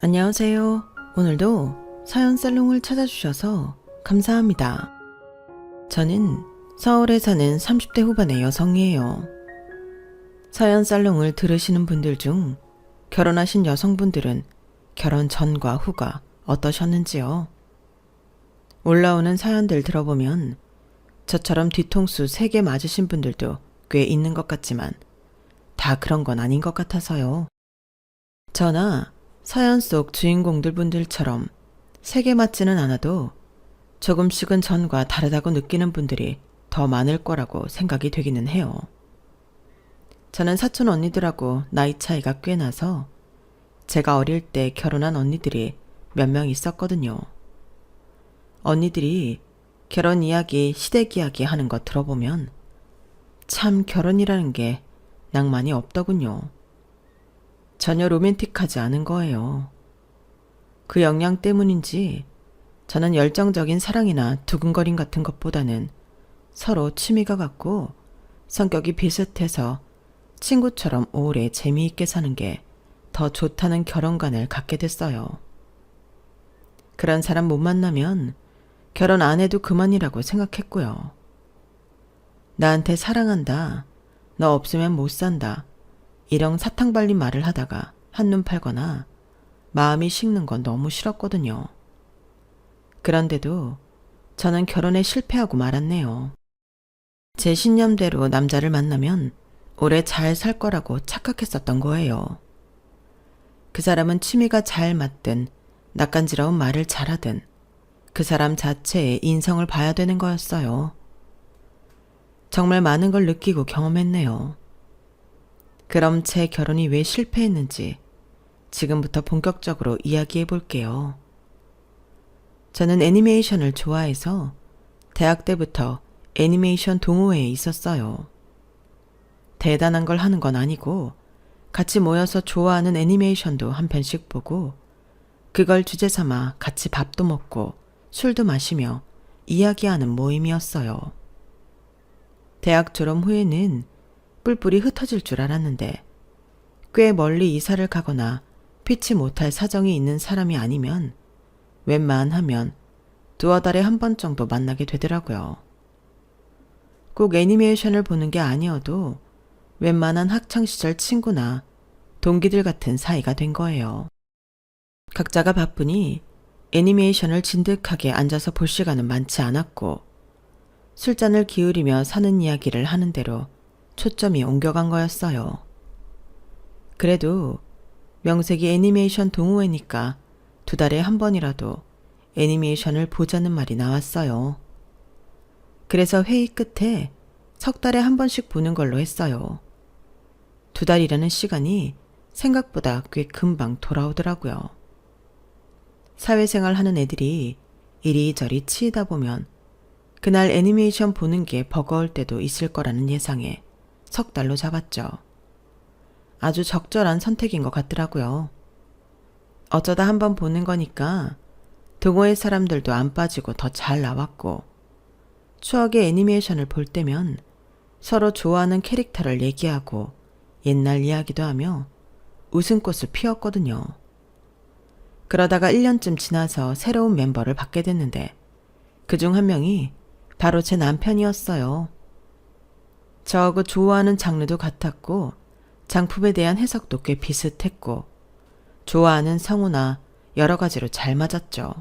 안녕하세요. 오늘도 사연 살롱을 찾아주셔서 감사합니다. 저는 서울에 사는 30대 후반의 여성이에요. 사연 살롱을 들으시는 분들 중 결혼하신 여성분들은 결혼 전과 후가 어떠셨는지요? 올라오는 사연들 들어보면 저처럼 뒤통수 3개 맞으신 분들도 꽤 있는 것 같지만 다 그런 건 아닌 것 같아서요. 저나 사연 속 주인공들 분들처럼 3개 맞지는 않아도 조금씩은 전과 다르다고 느끼는 분들이 더 많을 거라고 생각이 되기는 해요. 저는 사촌 언니들하고 나이 차이가 꽤 나서 제가 어릴 때 결혼한 언니들이 몇 명 있었거든요. 언니들이 결혼 이야기, 시댁 이야기 하는 거 들어보면 참 결혼이라는 게 낭만이 없더군요. 전혀 로맨틱하지 않은 거예요. 그 영향 때문인지 저는 열정적인 사랑이나 두근거림 같은 것보다는 서로 취미가 같고 성격이 비슷해서 친구처럼 오래 재미있게 사는 게 더 좋다는 결혼관을 갖게 됐어요. 그런 사람 못 만나면 결혼 안 해도 그만이라고 생각했고요. 나한테 사랑한다, 너 없으면 못 산다, 이런 사탕 발린 말을 하다가 한눈 팔거나 마음이 식는 건 너무 싫었거든요. 그런데도 저는 결혼에 실패하고 말았네요. 제 신념대로 남자를 만나면 오래 잘 살 거라고 착각했었던 거예요. 그 사람은 취미가 잘 맞든 낯간지러운 말을 잘하든 그 사람 자체의 인성을 봐야 되는 거였어요. 정말 많은 걸 느끼고 경험했네요. 그럼 제 결혼이 왜 실패했는지 지금부터 본격적으로 이야기해 볼게요. 저는 애니메이션을 좋아해서 대학 때부터 애니메이션 동호회에 있었어요. 대단한 걸 하는 건 아니고 같이 모여서 좋아하는 애니메이션도 한 편씩 보고 그걸 주제 삼아 같이 밥도 먹고 술도 마시며 이야기하는 모임이었어요. 대학 졸업 후에는 뿔뿔이 흩어질 줄 알았는데 꽤 멀리 이사를 가거나 피치 못할 사정이 있는 사람이 아니면 웬만하면 2달에 한 번 정도 만나게 되더라고요. 꼭 애니메이션을 보는 게 아니어도 웬만한 학창시절 친구나 동기들 같은 사이가 된 거예요. 각자가 바쁘니 애니메이션을 진득하게 앉아서 볼 시간은 많지 않았고 술잔을 기울이며 사는 이야기를 하는 대로 초점이 옮겨간 거였어요. 그래도 명색이 애니메이션 동호회니까 2달에 한 번이라도 애니메이션을 보자는 말이 나왔어요. 그래서 회의 끝에 3달에 한 번씩 보는 걸로 했어요. 2달이라는 시간이 생각보다 꽤 금방 돌아오더라고요. 사회생활 하는 애들이 이리저리 치이다 보면 그날 애니메이션 보는 게 버거울 때도 있을 거라는 예상에 3달로 잡았죠. 아주 적절한 선택인 것 같더라고요. 어쩌다 한번 보는 거니까 동호회 사람들도 안 빠지고 더 잘 나왔고 추억의 애니메이션을 볼 때면 서로 좋아하는 캐릭터를 얘기하고 옛날 이야기도 하며 웃음꽃을 피웠거든요. 그러다가 1년쯤 지나서 새로운 멤버를 받게 됐는데 그중 한 명이 바로 제 남편이었어요. 저하고 좋아하는 장르도 같았고 장품에 대한 해석도 꽤 비슷했고 좋아하는 성우나 여러 가지로 잘 맞았죠.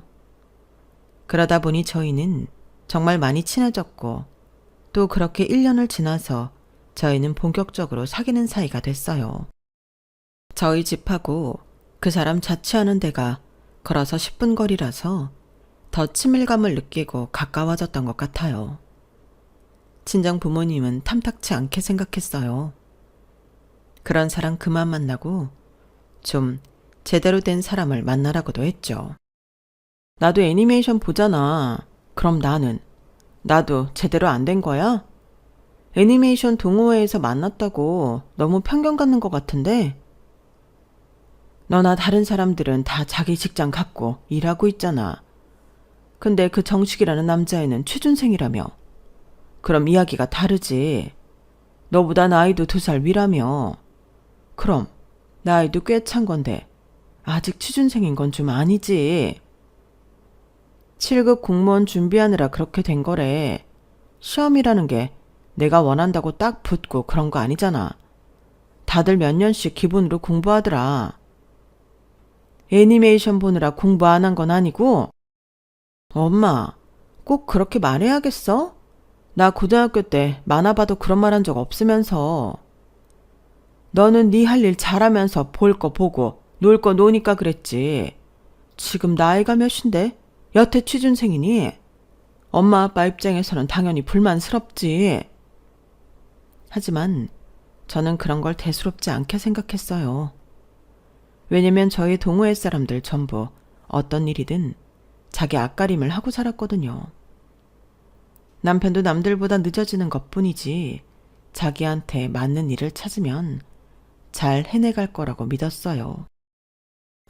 그러다 보니 저희는 정말 많이 친해졌고 또 그렇게 1년을 지나서 저희는 본격적으로 사귀는 사이가 됐어요. 저희 집하고 그 사람 자취하는 데가 걸어서 10분 거리라서 더 친밀감을 느끼고 가까워졌던 것 같아요. 친정 부모님은 탐탁치 않게 생각했어요. 그런 사람 그만 만나고 좀 제대로 된 사람을 만나라고도 했죠. 나도 애니메이션 보잖아. 그럼 나도 제대로 안 된 거야? 애니메이션 동호회에서 만났다고 너무 편견 갖는 것 같은데? 너나 다른 사람들은 다 자기 직장 갖고 일하고 있잖아. 근데 그 정식이라는 남자애는 취준생이라며. 그럼 이야기가 다르지. 너보다 나이도 2살 위라며. 그럼 나이도 꽤 찬 건데 아직 취준생인 건 좀 아니지. 7급 공무원 준비하느라 그렇게 된 거래. 시험이라는 게 내가 원한다고 딱 붙고 그런 거 아니잖아. 다들 몇 년씩 기본으로 공부하더라. 애니메이션 보느라 공부 안 한 건 아니고? 엄마, 꼭 그렇게 말해야겠어? 나 고등학교 때 만화 봐도 그런 말 한 적 없으면서. 너는 네 할 일 잘하면서 볼 거 보고 놀 거 노니까 그랬지. 지금 나이가 몇인데? 여태 취준생이니? 엄마 아빠 입장에서는 당연히 불만스럽지. 하지만 저는 그런 걸 대수롭지 않게 생각했어요. 왜냐면 저희 동호회 사람들 전부 어떤 일이든 자기 앞가림을 하고 살았거든요. 남편도 남들보다 늦어지는 것뿐이지 자기한테 맞는 일을 찾으면 잘 해내갈 거라고 믿었어요.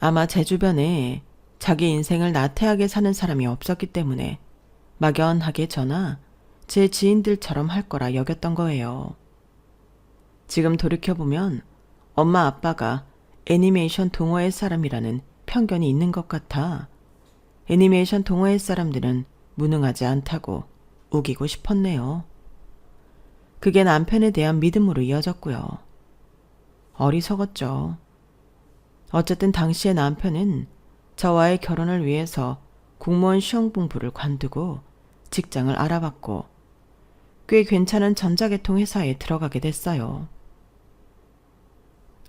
아마 제 주변에 자기 인생을 나태하게 사는 사람이 없었기 때문에 막연하게 저나 제 지인들처럼 할 거라 여겼던 거예요. 지금 돌이켜보면 엄마 아빠가 애니메이션 동호회 사람이라는 편견이 있는 것 같아 애니메이션 동호회 사람들은 무능하지 않다고 우기고 싶었네요. 그게 남편에 대한 믿음으로 이어졌고요. 어리석었죠. 어쨌든 당시에 남편은 저와의 결혼을 위해서 공무원 시험 공부를 관두고 직장을 알아봤고 꽤 괜찮은 전자계통 회사에 들어가게 됐어요.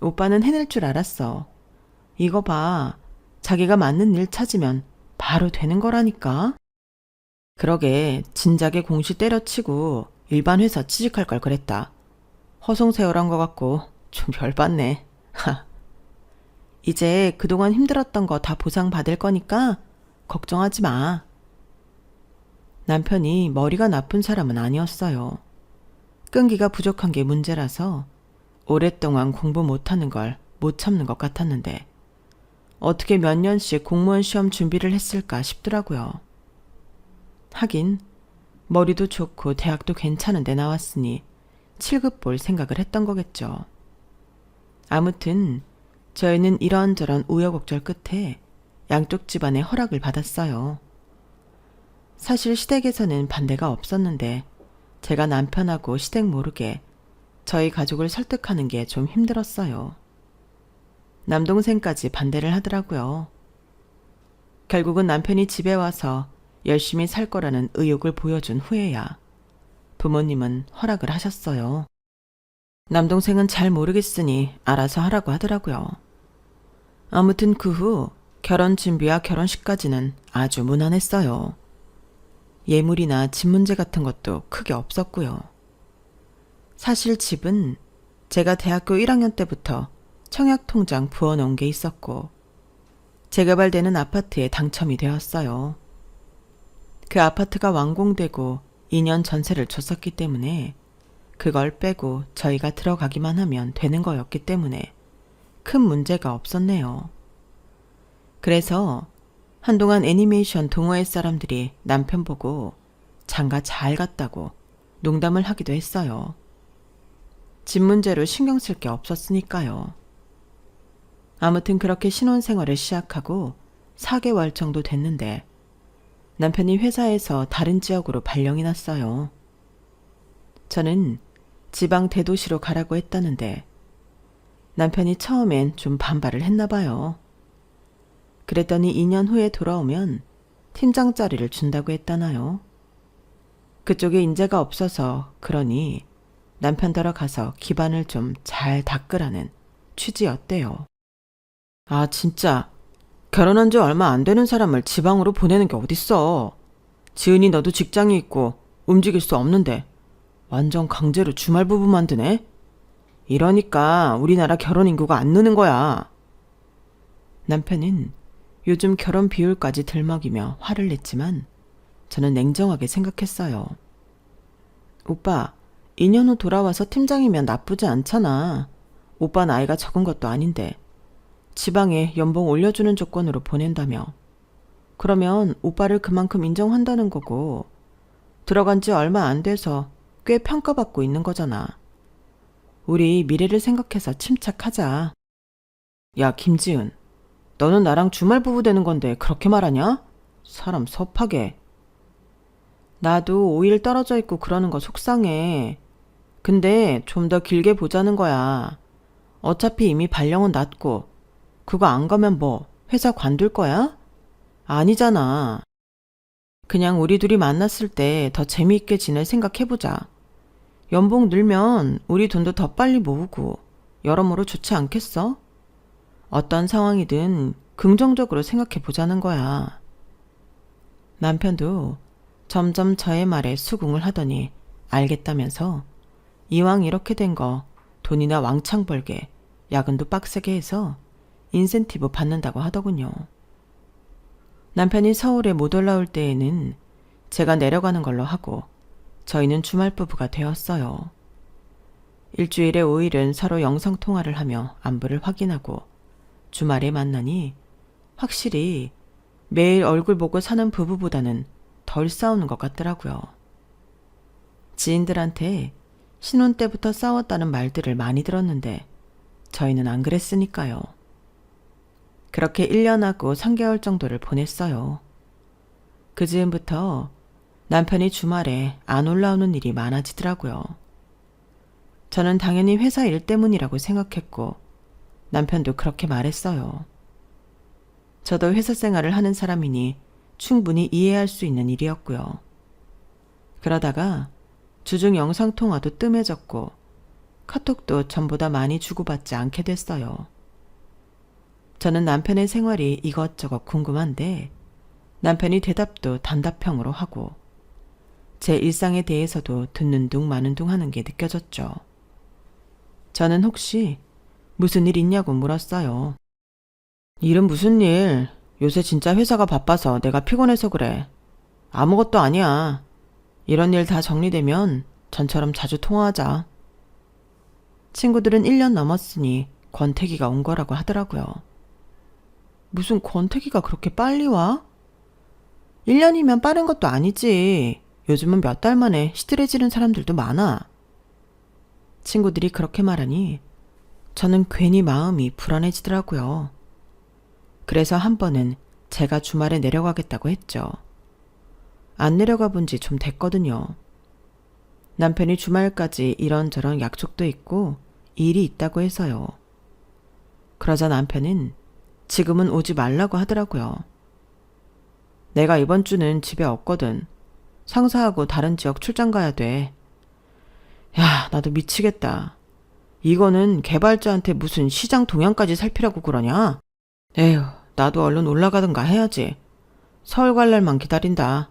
오빠는 해낼 줄 알았어. 이거 봐. 자기가 맞는 일 찾으면 바로 되는 거라니까. 그러게 진작에 공시 때려치고 일반 회사 취직할 걸 그랬다. 허송세월한 것 같고 좀 열받네. 이제 그동안 힘들었던 거 다 보상받을 거니까 걱정하지 마. 남편이 머리가 나쁜 사람은 아니었어요. 끈기가 부족한 게 문제라서 오랫동안 공부 못하는 걸 못 참는 것 같았는데 어떻게 몇 년씩 공무원 시험 준비를 했을까 싶더라고요. 하긴 머리도 좋고 대학도 괜찮은데 나왔으니 7급 볼 생각을 했던 거겠죠. 아무튼 저희는 이런저런 우여곡절 끝에 양쪽 집안의 허락을 받았어요. 사실 시댁에서는 반대가 없었는데 제가 남편하고 시댁 모르게 저희 가족을 설득하는 게 좀 힘들었어요. 남동생까지 반대를 하더라고요. 결국은 남편이 집에 와서 열심히 살 거라는 의욕을 보여준 후에야 부모님은 허락을 하셨어요. 남동생은 잘 모르겠으니 알아서 하라고 하더라고요. 아무튼 그 후 결혼 준비와 결혼식까지는 아주 무난했어요. 예물이나 집 문제 같은 것도 크게 없었고요. 사실 집은 제가 대학교 1학년 때부터 청약통장 부어놓은 게 있었고 재개발되는 아파트에 당첨이 되었어요. 그 아파트가 완공되고 2년 전세를 줬었기 때문에 그걸 빼고 저희가 들어가기만 하면 되는 거였기 때문에 큰 문제가 없었네요. 그래서 한동안 애니메이션 동호회 사람들이 남편 보고 장가 잘 갔다고 농담을 하기도 했어요. 집 문제로 신경 쓸 게 없었으니까요. 아무튼 그렇게 신혼생활을 시작하고 4개월 정도 됐는데 남편이 회사에서 다른 지역으로 발령이 났어요. 저는 지방 대도시로 가라고 했다는데 남편이 처음엔 좀 반발을 했나 봐요. 그랬더니 2년 후에 돌아오면 팀장 자리를 준다고 했다나요. 그쪽에 인재가 없어서 그러니 남편더러 가서 기반을 좀 잘 닦으라는 취지였대요. 아 진짜 결혼한 지 얼마 안 되는 사람을 지방으로 보내는 게 어딨어. 지은이 너도 직장이 있고 움직일 수 없는데 완전 강제로 주말부부 만드네. 이러니까 우리나라 결혼 인구가 안 느는 거야. 남편은 요즘 결혼 비율까지 들먹이며 화를 냈지만 저는 냉정하게 생각했어요. 오빠, 2년 후 돌아와서 팀장이면 나쁘지 않잖아. 오빠 나이가 적은 것도 아닌데 지방에 연봉 올려주는 조건으로 보낸다며. 그러면 오빠를 그만큼 인정한다는 거고 들어간 지 얼마 안 돼서 꽤 평가받고 있는 거잖아. 우리 미래를 생각해서 침착하자. 야 김지은, 너는 나랑 주말 부부 되는 건데 그렇게 말하냐? 사람 섭하게. 나도 5일 떨어져 있고 그러는 거 속상해. 근데 좀 더 길게 보자는 거야. 어차피 이미 발령은 났고 그거 안 가면 뭐 회사 관둘 거야? 아니잖아. 그냥 우리 둘이 만났을 때 더 재미있게 지낼 생각해보자. 연봉 늘면 우리 돈도 더 빨리 모으고 여러모로 좋지 않겠어? 어떤 상황이든 긍정적으로 생각해보자는 거야. 남편도 점점 저의 말에 수긍을 하더니 알겠다면서 이왕 이렇게 된 거 돈이나 왕창 벌게 야근도 빡세게 해서 인센티브 받는다고 하더군요. 남편이 서울에 못 올라올 때에는 제가 내려가는 걸로 하고 저희는 주말 부부가 되었어요. 일주일에 5일은 서로 영상통화를 하며 안부를 확인하고 주말에 만나니 확실히 매일 얼굴 보고 사는 부부보다는 덜 싸우는 것 같더라고요. 지인들한테 신혼 때부터 싸웠다는 말들을 많이 들었는데 저희는 안 그랬으니까요. 그렇게 1년하고 3개월 정도를 보냈어요. 그 즈음부터 남편이 주말에 안 올라오는 일이 많아지더라고요. 저는 당연히 회사 일 때문이라고 생각했고 남편도 그렇게 말했어요. 저도 회사 생활을 하는 사람이니 충분히 이해할 수 있는 일이었고요. 그러다가 주중 영상통화도 뜸해졌고 카톡도 전보다 많이 주고받지 않게 됐어요. 저는 남편의 생활이 이것저것 궁금한데 남편이 대답도 단답형으로 하고 제 일상에 대해서도 듣는 둥 마는 둥 하는 게 느껴졌죠. 저는 혹시 무슨 일 있냐고 물었어요. 일은 무슨 일? 요새 진짜 회사가 바빠서 내가 피곤해서 그래. 아무것도 아니야. 이런 일 다 정리되면 전처럼 자주 통화하자. 친구들은 1년 넘었으니 권태기가 온 거라고 하더라고요. 무슨 권태기가 그렇게 빨리 와? 1년이면 빠른 것도 아니지. 요즘은 몇 달 만에 시들해지는 사람들도 많아. 친구들이 그렇게 말하니 저는 괜히 마음이 불안해지더라고요. 그래서 한 번은 제가 주말에 내려가겠다고 했죠. 안 내려가 본 지 좀 됐거든요. 남편이 주말까지 이런저런 약속도 있고 일이 있다고 해서요. 그러자 남편은 지금은 오지 말라고 하더라고요. 내가 이번 주는 집에 없거든. 상사하고 다른 지역 출장 가야 돼. 야, 나도 미치겠다. 이거는 개발자한테 무슨 시장 동향까지 살피라고 그러냐? 에휴, 나도 얼른 올라가든가 해야지. 서울 갈 날만 기다린다.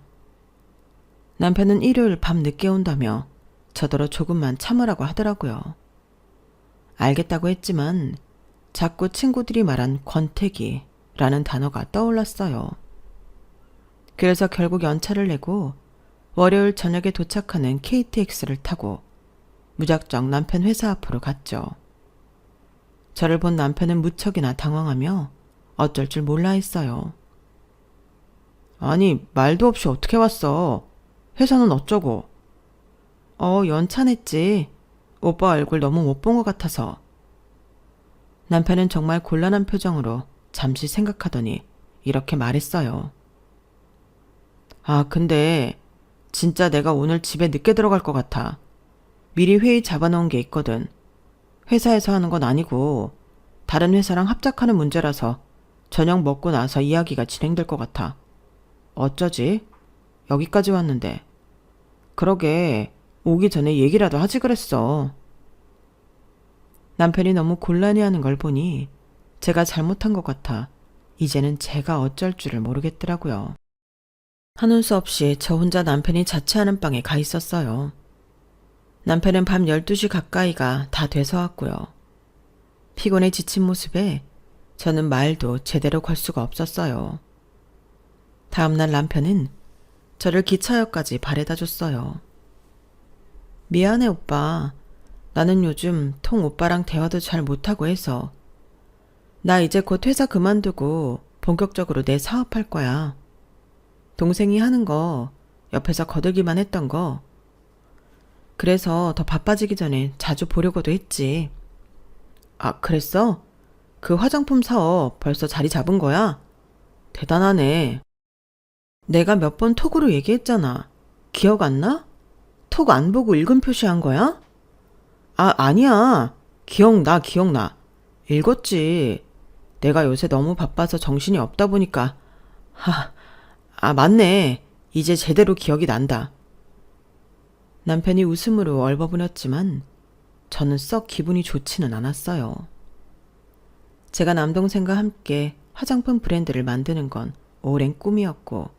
남편은 일요일 밤 늦게 온다며 저더러 조금만 참으라고 하더라고요. 알겠다고 했지만 자꾸 친구들이 말한 권태기라는 단어가 떠올랐어요. 그래서 결국 연차를 내고 월요일 저녁에 도착하는 KTX를 타고 무작정 남편 회사 앞으로 갔죠. 저를 본 남편은 무척이나 당황하며 어쩔 줄 몰라 했어요. 아니, 말도 없이 어떻게 왔어? 회사는 어쩌고? 연차 냈지. 오빠 얼굴 너무 못 본 것 같아서. 남편은 정말 곤란한 표정으로 잠시 생각하더니 이렇게 말했어요. 아, 근데 진짜 내가 오늘 집에 늦게 들어갈 것 같아. 미리 회의 잡아놓은 게 있거든. 회사에서 하는 건 아니고 다른 회사랑 합작하는 문제라서 저녁 먹고 나서 이야기가 진행될 것 같아. 어쩌지? 여기까지 왔는데. 그러게 오기 전에 얘기라도 하지 그랬어. 남편이 너무 곤란해하는 걸 보니 제가 잘못한 것 같아 이제는 제가 어쩔 줄을 모르겠더라고요. 하는 수 없이 저 혼자 남편이 자취하는 방에 가 있었어요. 남편은 밤 12시 가까이가 다 돼서 왔고요. 피곤해 지친 모습에 저는 말도 제대로 걸 수가 없었어요. 다음날 남편은 저를 기차역까지 바래다 줬어요. 미안해 오빠. 나는 요즘 통 오빠랑 대화도 잘 못하고 해서. 나 이제 곧 회사 그만두고 본격적으로 내 사업할 거야. 동생이 하는 거 옆에서 거들기만 했던 거. 그래서 더 바빠지기 전에 자주 보려고도 했지. 아, 그랬어? 그 화장품 사업 벌써 자리 잡은 거야? 대단하네. 내가 몇 번 톡으로 얘기했잖아. 기억 안 나? 톡 안 보고 읽음 표시한 거야? 아니야. 기억나. 읽었지. 내가 요새 너무 바빠서 정신이 없다 보니까. 맞네. 이제 제대로 기억이 난다. 남편이 웃음으로 얼버무렸지만 저는 썩 기분이 좋지는 않았어요. 제가 남동생과 함께 화장품 브랜드를 만드는 건 오랜 꿈이었고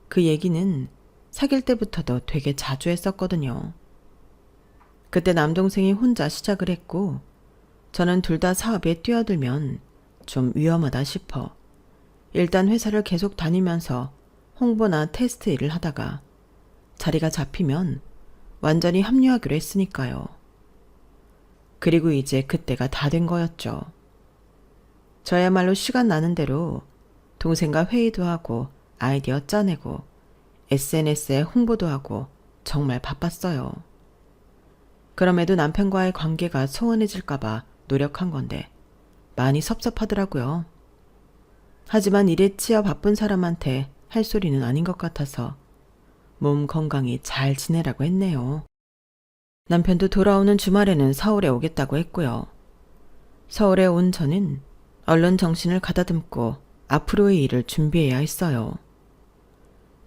그 얘기는 사귈 때부터도 되게 자주 했었거든요. 그때 남동생이 혼자 시작을 했고 저는 둘 다 사업에 뛰어들면 좀 위험하다 싶어 일단 회사를 계속 다니면서 홍보나 테스트 일을 하다가 자리가 잡히면 완전히 합류하기로 했으니까요. 그리고 이제 그때가 다 된 거였죠. 저야말로 시간 나는 대로 동생과 회의도 하고 아이디어 짜내고 SNS에 홍보도 하고 정말 바빴어요. 그럼에도 남편과의 관계가 소원해질까봐 노력한 건데 많이 섭섭하더라고요. 하지만 일에 치여 바쁜 사람한테 할 소리는 아닌 것 같아서 몸 건강히 잘 지내라고 했네요. 남편도 돌아오는 주말에는 서울에 오겠다고 했고요. 서울에 온 저는 얼른 정신을 가다듬고 앞으로의 일을 준비해야 했어요.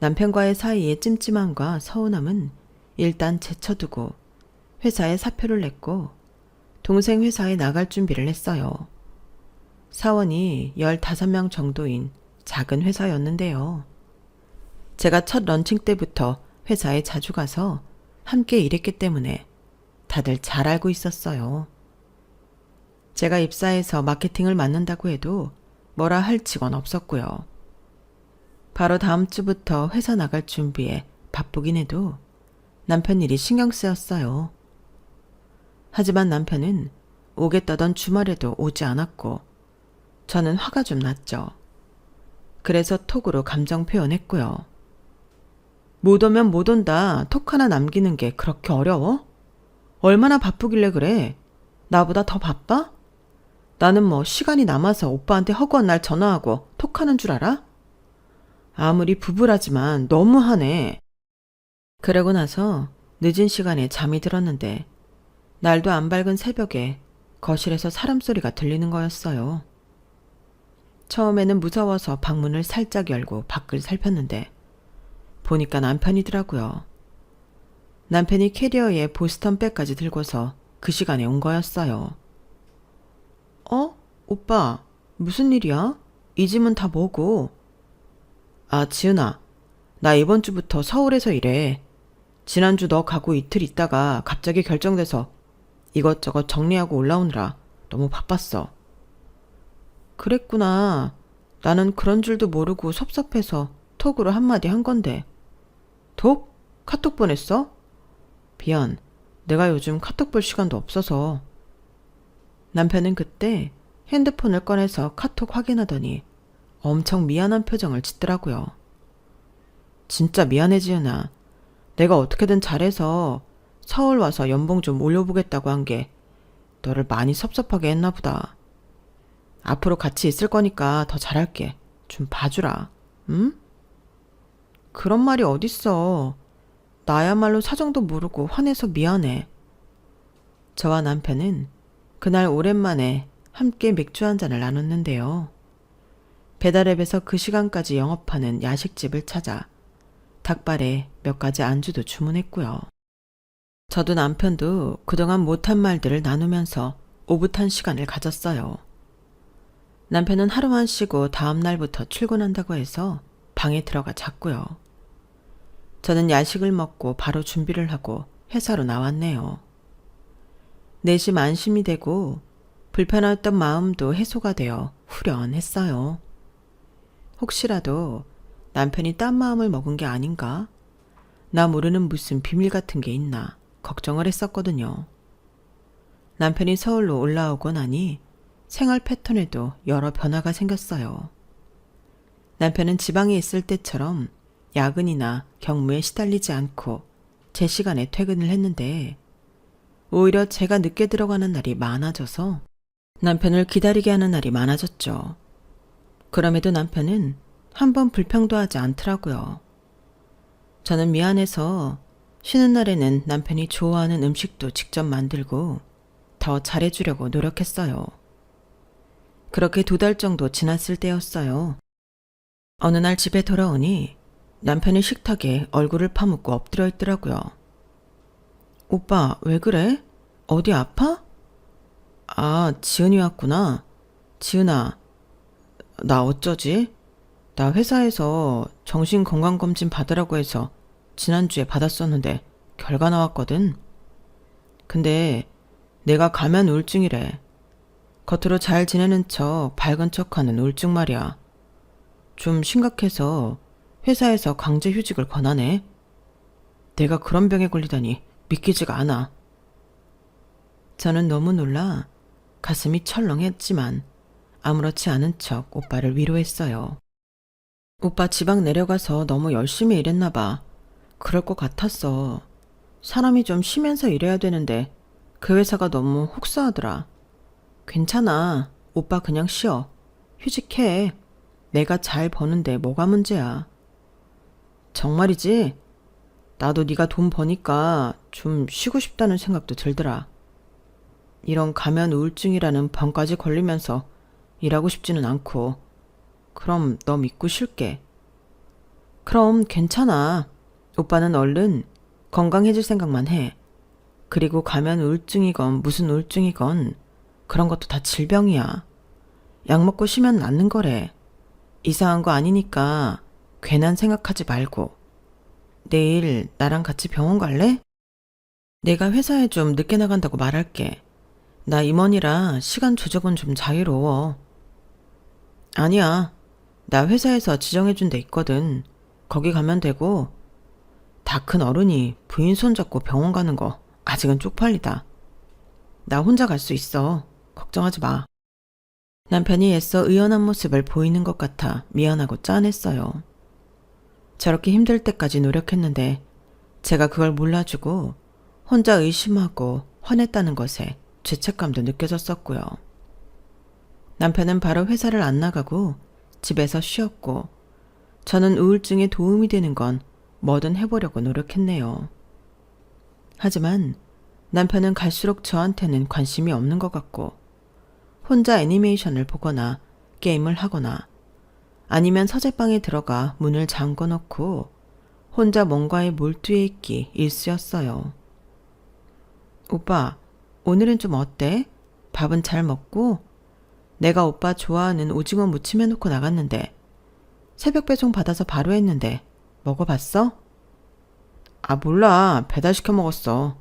남편과의 사이의 찜찜함과 서운함은 일단 제쳐두고 회사에 사표를 냈고 동생 회사에 나갈 준비를 했어요. 사원이 15명 정도인 작은 회사였는데요. 제가 첫 런칭 때부터 회사에 자주 가서 함께 일했기 때문에 다들 잘 알고 있었어요. 제가 입사해서 마케팅을 맡는다고 해도 뭐라 할 직원 없었고요. 바로 다음 주부터 회사 나갈 준비에 바쁘긴 해도 남편 일이 신경 쓰였어요. 하지만 남편은 오겠다던 주말에도 오지 않았고 저는 화가 좀 났죠. 그래서 톡으로 감정 표현했고요. 못 오면 못 온다. 톡 하나 남기는 게 그렇게 어려워? 얼마나 바쁘길래 그래? 나보다 더 바빠? 나는 뭐 시간이 남아서 오빠한테 허구한 날 전화하고 톡하는 줄 알아? 아무리 부부라지만 너무하네. 그러고 나서 늦은 시간에 잠이 들었는데 날도 안 밝은 새벽에 거실에서 사람 소리가 들리는 거였어요. 처음에는 무서워서 방문을 살짝 열고 밖을 살폈는데 보니까 남편이더라고요. 남편이 캐리어에 보스턴 백까지 들고서 그 시간에 온 거였어요. 오빠, 무슨 일이야? 이 짐은 다 뭐고? 지은아, 나 이번 주부터 서울에서 일해. 지난주 너 가고 이틀 있다가 갑자기 결정돼서 이것저것 정리하고 올라오느라 너무 바빴어. 그랬구나. 나는 그런 줄도 모르고 섭섭해서 톡으로 한마디 한 건데. 톡? 카톡 보냈어? 미안. 내가 요즘 카톡 볼 시간도 없어서. 남편은 그때 핸드폰을 꺼내서 카톡 확인하더니 엄청 미안한 표정을 짓더라고요. 진짜 미안해 지은아. 내가 어떻게든 잘해서 서울 와서 연봉 좀 올려보겠다고 한 게 너를 많이 섭섭하게 했나 보다. 앞으로 같이 있을 거니까 더 잘할게. 좀 봐주라. 응? 그런 말이 어딨어. 나야말로 사정도 모르고 화내서 미안해. 저와 남편은 그날 오랜만에 함께 맥주 한 잔을 나눴는데요. 배달앱에서 그 시간까지 영업하는 야식집을 찾아 닭발에 몇 가지 안주도 주문했고요. 저도 남편도 그동안 못한 말들을 나누면서 오붓한 시간을 가졌어요. 남편은 하루만 쉬고 다음 날부터 출근한다고 해서 방에 들어가 잤고요. 저는 야식을 먹고 바로 준비를 하고 회사로 나왔네요. 내심 안심이 되고 불편했던 마음도 해소가 되어 후련했어요. 혹시라도 남편이 딴 마음을 먹은 게 아닌가? 나 모르는 무슨 비밀 같은 게 있나 걱정을 했었거든요. 남편이 서울로 올라오고 나니 생활 패턴에도 여러 변화가 생겼어요. 남편은 지방에 있을 때처럼 야근이나 경무에 시달리지 않고 제 시간에 퇴근을 했는데 오히려 제가 늦게 들어가는 날이 많아져서 남편을 기다리게 하는 날이 많아졌죠. 그럼에도 남편은 한 번 불평도 하지 않더라고요. 저는 미안해서 쉬는 날에는 남편이 좋아하는 음식도 직접 만들고 더 잘해주려고 노력했어요. 그렇게 2달 정도 지났을 때였어요. 어느 날 집에 돌아오니 남편이 식탁에 얼굴을 파묻고 엎드려 있더라고요. 오빠, 왜 그래? 어디 아파? 아, 지은이 왔구나. 지은아, 나 어쩌지? 나 회사에서 정신건강검진 받으라고 해서 지난주에 받았었는데 결과 나왔거든. 근데 내가 감면 우울증이래. 겉으로 잘 지내는 척 밝은 척하는 우울증 말이야. 좀 심각해서 회사에서 강제 휴직을 권하네. 내가 그런 병에 걸리다니 믿기지가 않아. 저는 너무 놀라 가슴이 철렁했지만 아무렇지 않은 척 오빠를 위로했어요. 오빠 지방 내려가서 너무 열심히 일했나 봐. 그럴 것 같았어. 사람이 좀 쉬면서 일해야 되는데 그 회사가 너무 혹사하더라. 괜찮아. 오빠 그냥 쉬어. 휴직해. 내가 잘 버는데 뭐가 문제야. 정말이지? 나도 네가 돈 버니까 좀 쉬고 싶다는 생각도 들더라. 이런 감면 우울증이라는 병까지 걸리면서 일하고 싶지는 않고. 그럼 너 믿고 쉴게. 그럼 괜찮아. 오빠는 얼른 건강해질 생각만 해. 그리고 감면 우울증이건 무슨 우울증이건 그런 것도 다 질병이야. 약 먹고 쉬면 낫는 거래. 이상한 거 아니니까 괜한 생각하지 말고. 내일 나랑 같이 병원 갈래? 내가 회사에 좀 늦게 나간다고 말할게. 나 임원이라 시간 조정은 좀 자유로워. 아니야. 나 회사에서 지정해준 데 있거든. 거기 가면 되고. 다 큰 어른이 부인 손잡고 병원 가는 거 아직은 쪽팔리다. 나 혼자 갈 수 있어. 걱정하지 마. 남편이 애써 의연한 모습을 보이는 것 같아 미안하고 짠했어요. 저렇게 힘들 때까지 노력했는데 제가 그걸 몰라주고 혼자 의심하고 화냈다는 것에 죄책감도 느껴졌었고요. 남편은 바로 회사를 안 나가고 집에서 쉬었고 저는 우울증에 도움이 되는 건 뭐든 해보려고 노력했네요. 하지만 남편은 갈수록 저한테는 관심이 없는 것 같고 혼자 애니메이션을 보거나 게임을 하거나 아니면 서재방에 들어가 문을 잠궈 놓고 혼자 뭔가에 몰두해 있기 일쑤였어요. 오빠, 오늘은 좀 어때? 밥은 잘 먹고? 내가 오빠 좋아하는 오징어 무침 해놓고 나갔는데 새벽 배송 받아서 바로 했는데 먹어봤어? 아, 몰라. 배달시켜 먹었어.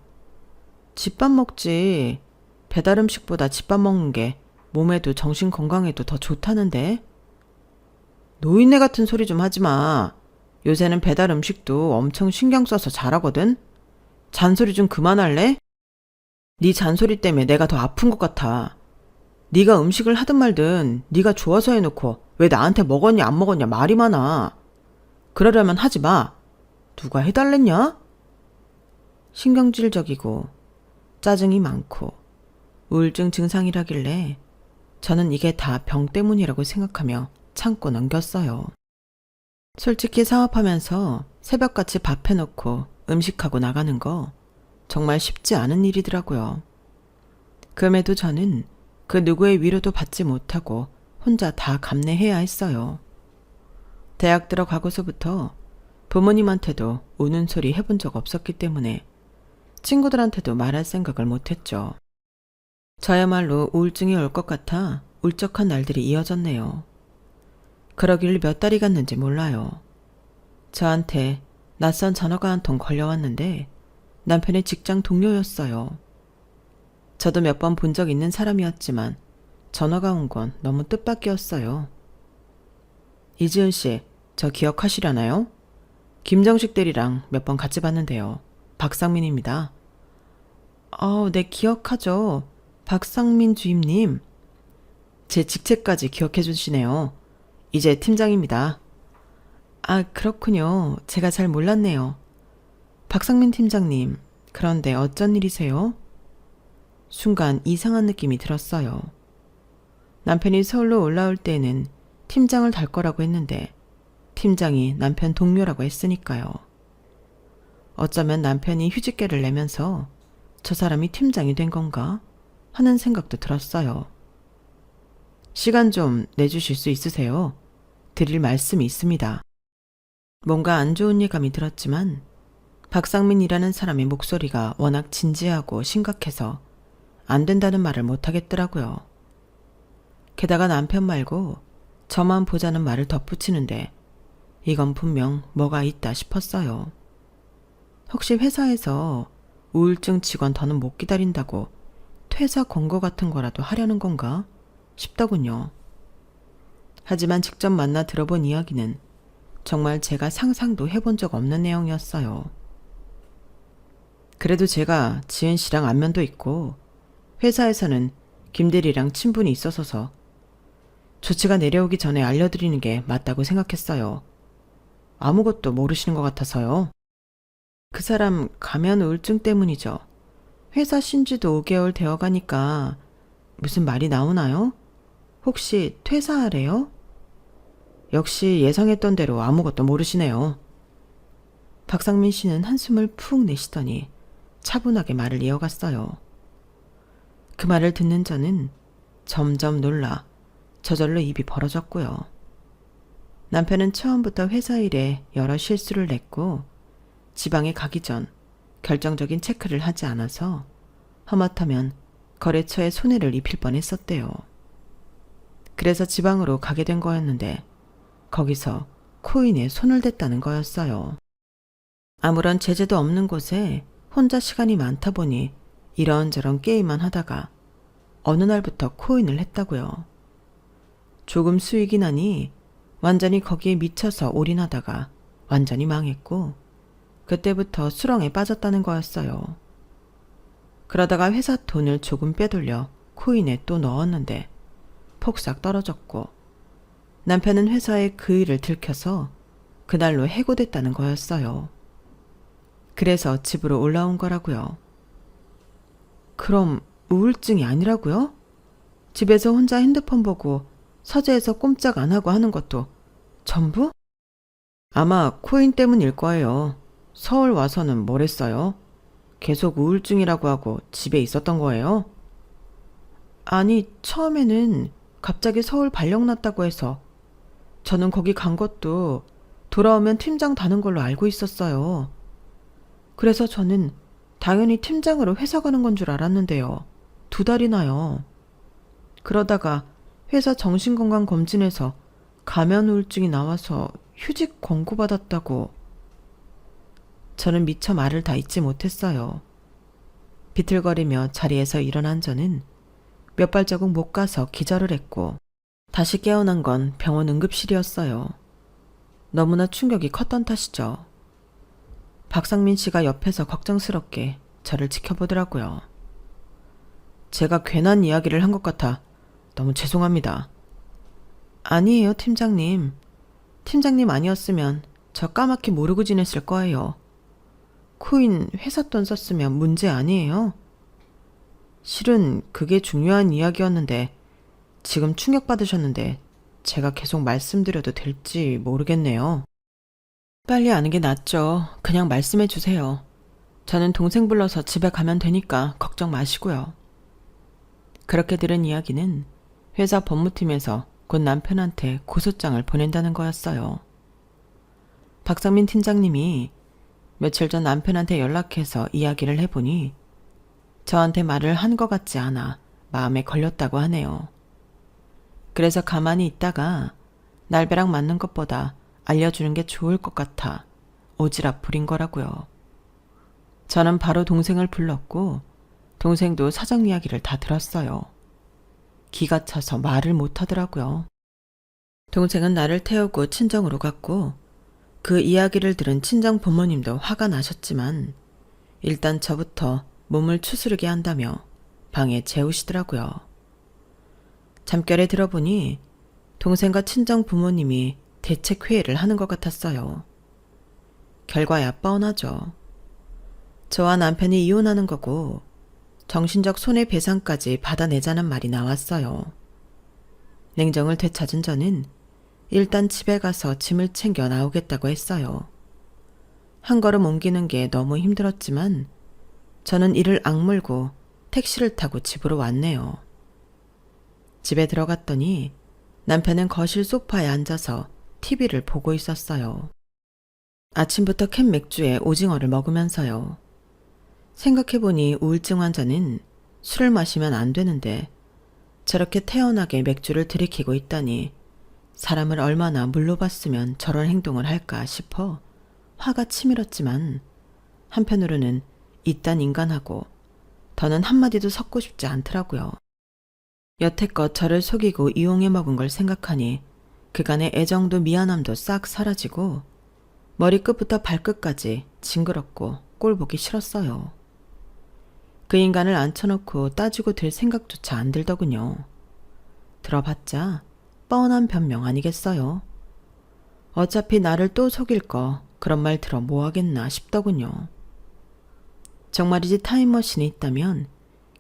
집밥 먹지. 배달 음식보다 집밥 먹는 게 몸에도 정신 건강에도 더 좋다는데. 노인네 같은 소리 좀 하지 마. 요새는 배달 음식도 엄청 신경 써서 잘하거든. 잔소리 좀 그만할래? 네 잔소리 때문에 내가 더 아픈 것 같아. 네가 음식을 하든 말든 네가 좋아서 해놓고 왜 나한테 먹었냐 안 먹었냐 말이 많아. 그러려면 하지 마. 누가 해달랬냐? 신경질적이고 짜증이 많고 우울증 증상이라길래 저는 이게 다 병 때문이라고 생각하며 참고 넘겼어요. 솔직히 사업하면서 새벽같이 밥 해놓고 음식하고 나가는 거 정말 쉽지 않은 일이더라고요. 그럼에도 저는 그 누구의 위로도 받지 못하고 혼자 다 감내해야 했어요. 대학 들어가고서부터 부모님한테도 우는 소리 해본 적 없었기 때문에 친구들한테도 말할 생각을 못했죠. 저야말로 우울증이 올 것 같아 울적한 날들이 이어졌네요. 그러길 몇 달이 갔는지 몰라요. 저한테 낯선 전화가 한 통 걸려왔는데 남편의 직장 동료였어요. 저도 몇 번 본 적 있는 사람이었지만 전화가 온 건 너무 뜻밖이었어요. 이지은 씨, 저 기억하시려나요? 김정식 대리랑 몇 번 같이 봤는데요. 박상민입니다. 네, 기억하죠. 박상민 주임님. 제 직책까지 기억해 주시네요. 이제 팀장입니다. 아, 그렇군요. 제가 잘 몰랐네요. 박상민 팀장님, 그런데 어쩐 일이세요? 순간 이상한 느낌이 들었어요. 남편이 서울로 올라올 때에는 팀장을 달 거라고 했는데 팀장이 남편 동료라고 했으니까요. 어쩌면 남편이 휴직계를 내면서 저 사람이 팀장이 된 건가 하는 생각도 들었어요. 시간 좀 내주실 수 있으세요? 드릴 말씀이 있습니다. 뭔가 안 좋은 예감이 들었지만 박상민이라는 사람의 목소리가 워낙 진지하고 심각해서 안 된다는 말을 못하겠더라고요. 게다가 남편 말고 저만 보자는 말을 덧붙이는데 이건 분명 뭐가 있다 싶었어요. 혹시 회사에서 우울증 직원 더는 못 기다린다고 퇴사 권고 같은 거라도 하려는 건가 싶더군요. 하지만 직접 만나 들어본 이야기는 정말 제가 상상도 해본 적 없는 내용이었어요. 그래도 제가 지은 씨랑 안면도 있고 회사에서는 김대리랑 친분이 있어서 조치가 내려오기 전에 알려드리는 게 맞다고 생각했어요. 아무것도 모르시는 것 같아서요. 그 사람 가면 우울증 때문이죠. 회사 쉰지도 5개월 되어가니까 무슨 말이 나오나요? 혹시 퇴사하래요? 역시 예상했던 대로 아무것도 모르시네요. 박상민 씨는 한숨을 푹 내쉬더니 차분하게 말을 이어갔어요. 그 말을 듣는 저는 점점 놀라 저절로 입이 벌어졌고요. 남편은 처음부터 회사 일에 여러 실수를 냈고 지방에 가기 전 결정적인 체크를 하지 않아서 하마터면 거래처에 손해를 입힐 뻔했었대요. 그래서 지방으로 가게 된 거였는데 거기서 코인에 손을 댔다는 거였어요. 아무런 제재도 없는 곳에 혼자 시간이 많다 보니 이런저런 게임만 하다가 어느 날부터 코인을 했다고요. 조금 수익이 나니 완전히 거기에 미쳐서 올인하다가 완전히 망했고 그때부터 수렁에 빠졌다는 거였어요. 그러다가 회사 돈을 조금 빼돌려 코인에 또 넣었는데 폭삭 떨어졌고 남편은 회사에 그 일을 들켜서 그날로 해고됐다는 거였어요. 그래서 집으로 올라온 거라고요. 그럼 우울증이 아니라고요? 집에서 혼자 핸드폰 보고 서재에서 꼼짝 안 하고 하는 것도 전부? 아마 코인 때문일 거예요. 서울 와서는 뭘 했어요? 계속 우울증이라고 하고 집에 있었던 거예요? 아니, 처음에는 갑자기 서울 발령 났다고 해서 저는 거기 간 것도 돌아오면 팀장 다는 걸로 알고 있었어요. 그래서 저는 당연히 팀장으로 회사 가는 건 줄 알았는데요. 2달이나요. 그러다가 회사 정신건강검진에서 가면 우울증이 나와서 휴직 권고받았다고. 저는 미처 말을 다 잊지 못했어요. 비틀거리며 자리에서 일어난 저는 몇 발자국 못 가서 기절을 했고 다시 깨어난 건 병원 응급실이었어요. 너무나 충격이 컸던 탓이죠. 박상민 씨가 옆에서 걱정스럽게 저를 지켜보더라고요. 제가 괜한 이야기를 한 것 같아 너무 죄송합니다. 아니에요, 팀장님. 팀장님 아니었으면 저 까맣게 모르고 지냈을 거예요. 코인 회사 돈 썼으면 문제 아니에요. 실은 그게 중요한 이야기였는데 지금 충격받으셨는데 제가 계속 말씀드려도 될지 모르겠네요. 빨리 아는 게 낫죠. 그냥 말씀해 주세요. 저는 동생 불러서 집에 가면 되니까 걱정 마시고요. 그렇게 들은 이야기는 회사 법무팀에서 곧 남편한테 고소장을 보낸다는 거였어요. 박상민 팀장님이 며칠 전 남편한테 연락해서 이야기를 해보니 저한테 말을 한 것 같지 않아 마음에 걸렸다고 하네요. 그래서 가만히 있다가 날벼락 맞는 것보다 알려주는 게 좋을 것 같아 오지랖 부린 거라고요. 저는 바로 동생을 불렀고 동생도 사정 이야기를 다 들었어요. 기가 차서 말을 못하더라고요. 동생은 나를 태우고 친정으로 갔고 그 이야기를 들은 친정 부모님도 화가 나셨지만 일단 저부터 몸을 추스르게 한다며 방에 재우시더라고요. 잠결에 들어보니 동생과 친정 부모님이 대책회의를 하는 것 같았어요. 결과야 뻔하죠. 저와 남편이 이혼하는 거고 정신적 손해배상까지 받아내자는 말이 나왔어요. 냉정을 되찾은 저는 일단 집에 가서 짐을 챙겨 나오겠다고 했어요. 한 걸음 옮기는 게 너무 힘들었지만 저는 이를 악물고 택시를 타고 집으로 왔네요. 집에 들어갔더니 남편은 거실 소파에 앉아서 TV를 보고 있었어요. 아침부터 캔 맥주에 오징어를 먹으면서요. 생각해보니 우울증 환자는 술을 마시면 안 되는데 저렇게 태연하게 맥주를 들이키고 있다니 사람을 얼마나 물러봤으면 저런 행동을 할까 싶어 화가 치밀었지만 한편으로는 이딴 인간하고 더는 한마디도 섞고 싶지 않더라고요. 여태껏 저를 속이고 이용해 먹은 걸 생각하니 그간의 애정도 미안함도 싹 사라지고 머리끝부터 발끝까지 징그럽고 꼴보기 싫었어요. 그 인간을 앉혀놓고 따지고 들 생각조차 안 들더군요. 들어봤자 뻔한 변명 아니겠어요? 어차피 나를 또 속일 거 그런 말 들어 뭐하겠나 싶더군요. 정말이지 타임머신이 있다면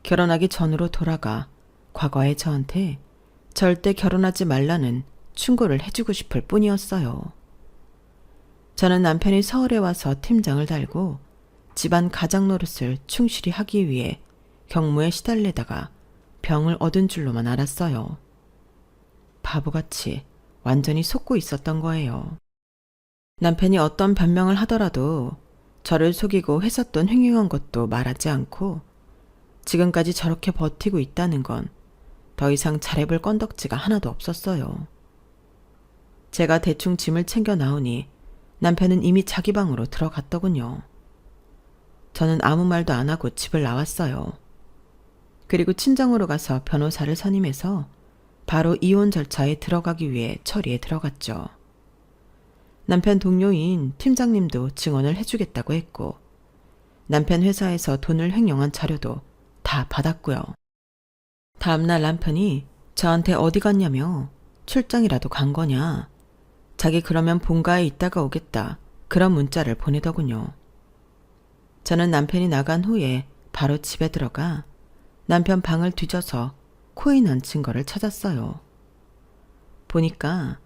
결혼하기 전으로 돌아가 과거의 저한테 절대 결혼하지 말라는 충고를 해주고 싶을 뿐이었어요. 저는 남편이 서울에 와서 팀장을 달고 집안 가장 노릇을 충실히 하기 위해 경무에 시달리다가 병을 얻은 줄로만 알았어요. 바보같이 완전히 속고 있었던 거예요. 남편이 어떤 변명을 하더라도 저를 속이고 회삿돈 횡령한 것도 말하지 않고 지금까지 저렇게 버티고 있다는 건 더 이상 잘해볼 건덕지가 하나도 없었어요. 제가 대충 짐을 챙겨 나오니 남편은 이미 자기 방으로 들어갔더군요. 저는 아무 말도 안 하고 집을 나왔어요. 그리고 친정으로 가서 변호사를 선임해서 바로 이혼 절차에 들어가기 위해 처리에 들어갔죠. 남편 동료인 팀장님도 증언을 해주겠다고 했고 남편 회사에서 돈을 횡령한 자료도 다 받았고요. 다음날 남편이 저한테 어디 갔냐며 출장이라도 간 거냐, 자기 그러면 본가에 있다가 오겠다 그런 문자를 보내더군요. 저는 남편이 나간 후에 바로 집에 들어가 남편 방을 뒤져서 코인 한 증거를 찾았어요. 보니까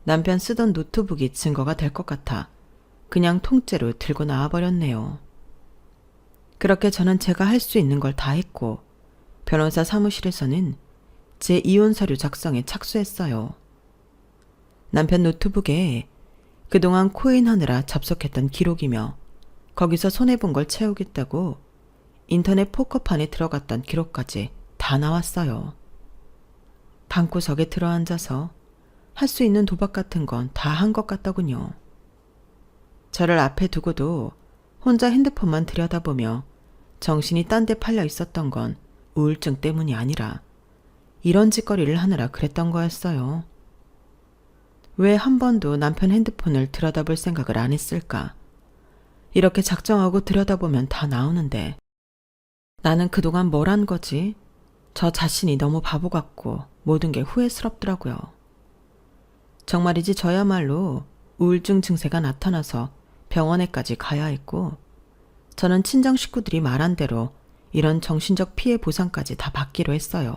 남편 쓰던 노트북이 증거가 될 것 같아 그냥 통째로 들고 나와버렸네요. 그렇게 저는 제가 할 수 있는 걸 다 했고 변호사 사무실에서는 제 이혼 서류 작성에 착수했어요. 남편 노트북에 그동안 코인 하느라 접속했던 기록이며 거기서 손해본 걸 채우겠다고 인터넷 포커판에 들어갔던 기록까지 다 나왔어요. 방구석에 들어앉아서 할 수 있는 도박 같은 건 다 한 것 같더군요. 저를 앞에 두고도 혼자 핸드폰만 들여다보며 정신이 딴 데 팔려 있었던 건 우울증 때문이 아니라 이런 짓거리를 하느라 그랬던 거였어요. 왜 한 번도 남편 핸드폰을 들여다볼 생각을 안 했을까? 이렇게 작정하고 들여다보면 다 나오는데 나는 그동안 뭘 한 거지? 저 자신이 너무 바보 같고 모든 게 후회스럽더라고요. 정말이지 저야말로 우울증 증세가 나타나서 병원에까지 가야 했고 저는 친정 식구들이 말한 대로 이런 정신적 피해 보상까지 다 받기로 했어요.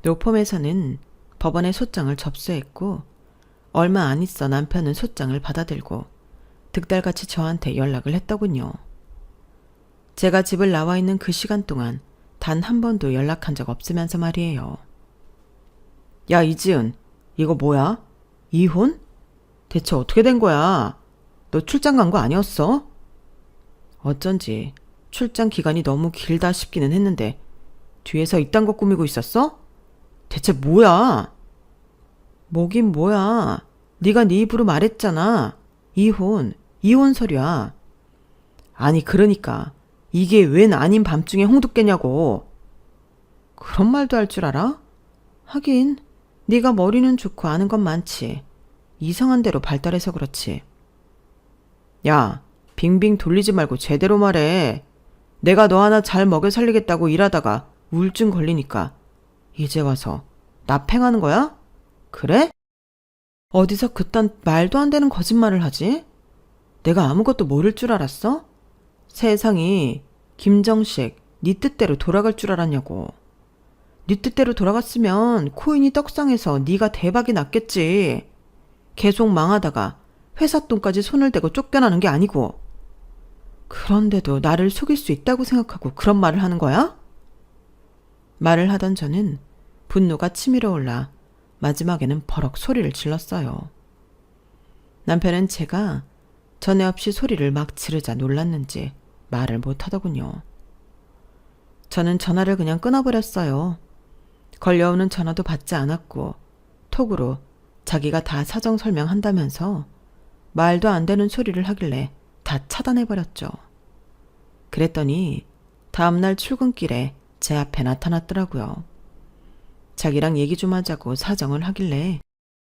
로펌에서는 법원에 소장을 접수했고 얼마 안 있어 남편은 소장을 받아들고 득달같이 저한테 연락을 했더군요. 제가 집을 나와 있는 그 시간 동안 단 한 번도 연락한 적 없으면서 말이에요. 야, 이지은, 이거 뭐야? 이혼? 대체 어떻게 된 거야? 너 출장 간 거 아니었어? 어쩐지 출장 기간이 너무 길다 싶기는 했는데 뒤에서 이딴 거 꾸미고 있었어? 대체 뭐야? 뭐긴 뭐야. 네가 네 입으로 말했잖아. 이혼 서류야. 아니 그러니까 이게 웬 아닌 밤중에 홍두깨냐고. 그런 말도 할 줄 알아? 하긴 네가 머리는 좋고 아는 건 많지. 이상한 대로 발달해서 그렇지. 야, 빙빙 돌리지 말고 제대로 말해. 내가 너 하나 잘 먹여 살리겠다고 일하다가 우울증 걸리니까 이제 와서 나 팽하는 거야? 그래? 어디서 그딴 말도 안 되는 거짓말을 하지? 내가 아무것도 모를 줄 알았어? 세상이 김정식 네 뜻대로 돌아갈 줄 알았냐고. 네 뜻대로 돌아갔으면 코인이 떡상해서 네가 대박이 났겠지. 계속 망하다가 회사 돈까지 손을 대고 쫓겨나는 게 아니고. 그런데도 나를 속일 수 있다고 생각하고 그런 말을 하는 거야? 말을 하던 저는 분노가 치밀어 올라 마지막에는 버럭 소리를 질렀어요. 남편은 제가 전에 없이 소리를 막 지르자 놀랐는지 말을 못하더군요. 저는 전화를 그냥 끊어버렸어요. 걸려오는 전화도 받지 않았고 톡으로 자기가 다 사정 설명한다면서 말도 안 되는 소리를 하길래 다 차단해버렸죠. 그랬더니 다음날 출근길에 제 앞에 나타났더라고요. 자기랑 얘기 좀 하자고 사정을 하길래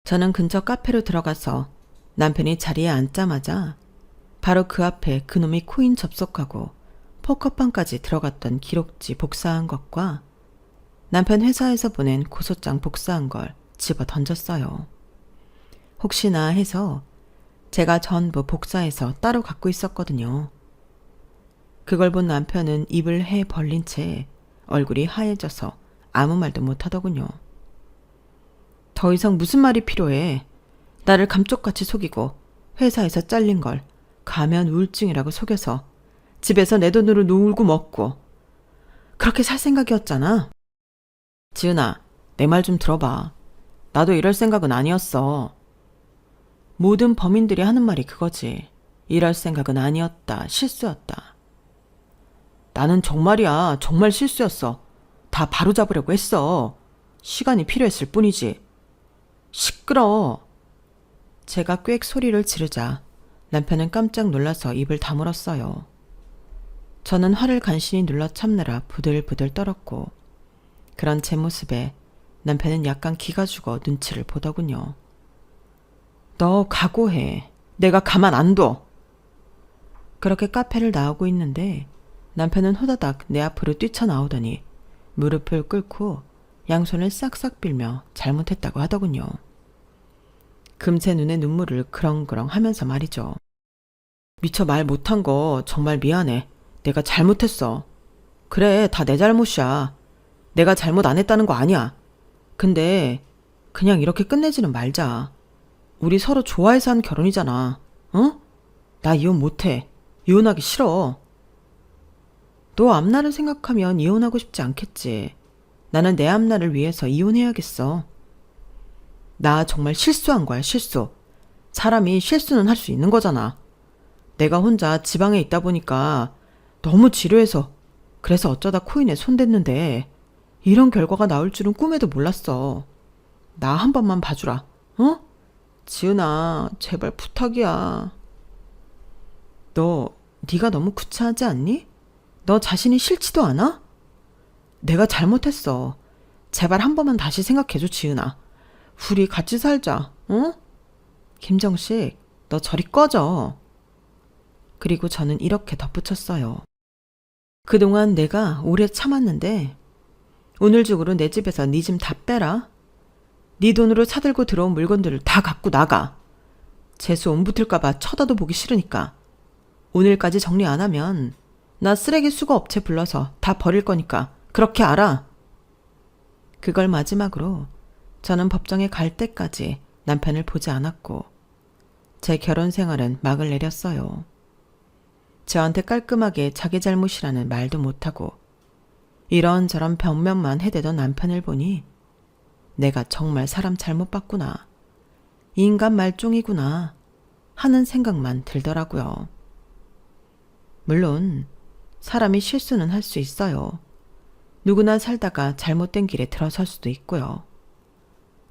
저는 근처 카페로 들어가서 남편이 자리에 앉자마자 바로 그 앞에 그놈이 코인 접속하고 포커판까지 들어갔던 기록지 복사한 것과 남편 회사에서 보낸 고소장 복사한 걸 집어 던졌어요. 혹시나 해서 제가 전부 복사해서 따로 갖고 있었거든요. 그걸 본 남편은 입을 해 벌린 채 얼굴이 하얘져서 아무 말도 못하더군요. 더 이상 무슨 말이 필요해. 나를 감쪽같이 속이고 회사에서 잘린 걸 가면 우울증이라고 속여서 집에서 내 돈으로 놀고 먹고 그렇게 살 생각이었잖아. 지은아, 내 말 좀 들어봐. 나도 이럴 생각은 아니었어. 모든 범인들이 하는 말이 그거지. 이럴 생각은 아니었다. 실수였다. 나는 정말이야. 정말 실수였어. 다 바로잡으려고 했어. 시간이 필요했을 뿐이지. 시끄러. 제가 꽥 소리를 지르자 남편은 깜짝 놀라서 입을 다물었어요. 저는 화를 간신히 눌러 참느라 부들부들 떨었고 그런 제 모습에 남편은 약간 기가 죽어 눈치를 보더군요. 너 각오해. 내가 가만 안 둬. 그렇게 카페를 나오고 있는데 남편은 호다닥 내 앞으로 뛰쳐나오더니 무릎을 꿇고 양손을 싹싹 빌며 잘못했다고 하더군요. 금세 눈에 눈물을 그렁그렁 하면서 말이죠. 미처 말 못한 거 정말 미안해. 내가 잘못했어. 그래, 다 내 잘못이야. 내가 잘못 안 했다는 거 아니야. 근데 그냥 이렇게 끝내지는 말자. 우리 서로 좋아해서 한 결혼이잖아. 어? 나 이혼 못해. 이혼하기 싫어. 너 앞날을 생각하면 이혼하고 싶지 않겠지. 나는 내 앞날을 위해서 이혼해야겠어. 나 정말 실수한 거야, 실수. 사람이 실수는 할 수 있는 거잖아. 내가 혼자 지방에 있다 보니까 너무 지루해서 그래서 어쩌다 코인에 손댔는데 이런 결과가 나올 줄은 꿈에도 몰랐어. 나 한 번만 봐주라. 어? 지은아, 제발 부탁이야. 너, 네가 너무 구차하지 않니? 너 자신이 싫지도 않아? 내가 잘못했어. 제발 한 번만 다시 생각해줘, 지은아. 우리 같이 살자, 어? 김정식, 너 저리 꺼져. 그리고 저는 이렇게 덧붙였어요. 그동안 내가 오래 참았는데 오늘 중으로 내 집에서 네 짐 다 빼라. 네 돈으로 사들고 들어온 물건들을 다 갖고 나가. 재수 온 붙을까봐 쳐다도 보기 싫으니까. 오늘까지 정리 안 하면 나 쓰레기 수거 업체 불러서 다 버릴 거니까 그렇게 알아. 그걸 마지막으로 저는 법정에 갈 때까지 남편을 보지 않았고 제 결혼 생활은 막을 내렸어요. 저한테 깔끔하게 자기 잘못이라는 말도 못하고 이런저런 변명만 해대던 남편을 보니 내가 정말 사람 잘못 봤구나. 인간 말종이구나 하는 생각만 들더라고요. 물론 사람이 실수는 할 수 있어요. 누구나 살다가 잘못된 길에 들어설 수도 있고요.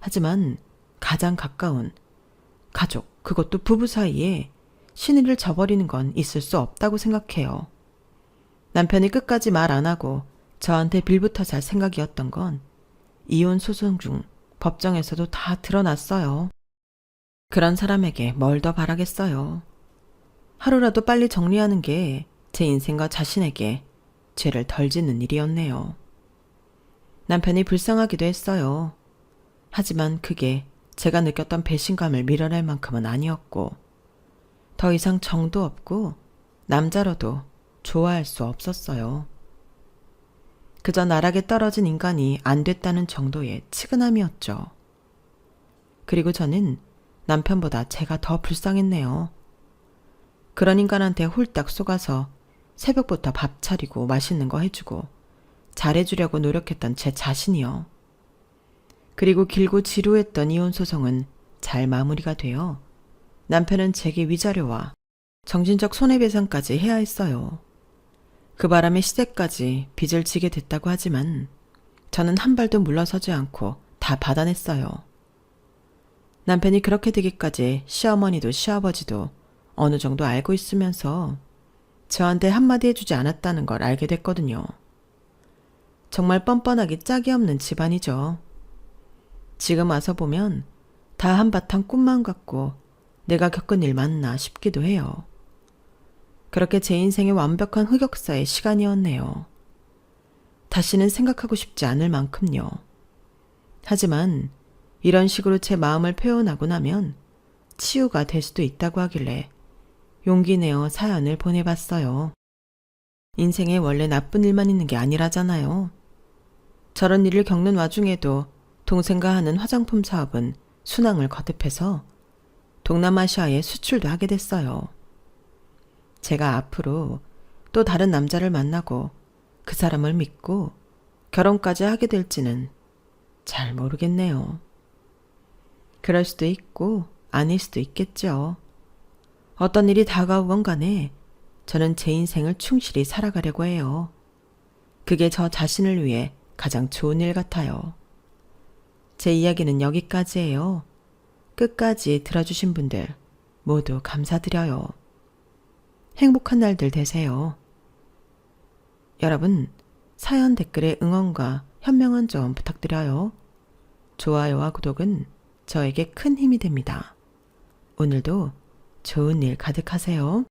하지만 가장 가까운 가족, 그것도 부부 사이에 신의를 저버리는 건 있을 수 없다고 생각해요. 남편이 끝까지 말 안 하고 저한테 빌부터 잘 생각이었던 건 이혼 소송 중 법정에서도 다 드러났어요. 그런 사람에게 뭘 더 바라겠어요. 하루라도 빨리 정리하는 게 제 인생과 자신에게 죄를 덜 짓는 일이었네요. 남편이 불쌍하기도 했어요. 하지만 그게 제가 느꼈던 배신감을 밀어낼 만큼은 아니었고 더 이상 정도 없고 남자로도 좋아할 수 없었어요. 그저 나락에 떨어진 인간이 안 됐다는 정도의 치근함이었죠. 그리고 저는 남편보다 제가 더 불쌍했네요. 그런 인간한테 홀딱 속아서 새벽부터 밥 차리고 맛있는 거 해주고 잘해주려고 노력했던 제 자신이요. 그리고 길고 지루했던 이혼 소송은 잘 마무리가 되어 남편은 제게 위자료와 정신적 손해배상까지 해야 했어요. 그 바람에 시댁까지 빚을 지게 됐다고 하지만 저는 한 발도 물러서지 않고 다 받아냈어요. 남편이 그렇게 되기까지 시어머니도 시아버지도 어느 정도 알고 있으면서 저한테 한마디 해주지 않았다는 걸 알게 됐거든요. 정말 뻔뻔하기 짝이 없는 집안이죠. 지금 와서 보면 다 한바탕 꿈만 같고 내가 겪은 일 맞나 싶기도 해요. 그렇게 제 인생의 완벽한 흑역사의 시간이었네요. 다시는 생각하고 싶지 않을 만큼요. 하지만 이런 식으로 제 마음을 표현하고 나면 치유가 될 수도 있다고 하길래 용기 내어 사연을 보내봤어요. 인생에 원래 나쁜 일만 있는 게 아니라잖아요. 저런 일을 겪는 와중에도 동생과 하는 화장품 사업은 순항을 거듭해서 동남아시아에 수출도 하게 됐어요. 제가 앞으로 또 다른 남자를 만나고 그 사람을 믿고 결혼까지 하게 될지는 잘 모르겠네요. 그럴 수도 있고 아닐 수도 있겠죠. 어떤 일이 다가오건 간에 저는 제 인생을 충실히 살아가려고 해요. 그게 저 자신을 위해 가장 좋은 일 같아요. 제 이야기는 여기까지예요. 끝까지 들어주신 분들 모두 감사드려요. 행복한 날들 되세요. 여러분, 사연 댓글에 응원과 현명한 점 부탁드려요. 좋아요와 구독은 저에게 큰 힘이 됩니다. 오늘도 좋은 일 가득하세요.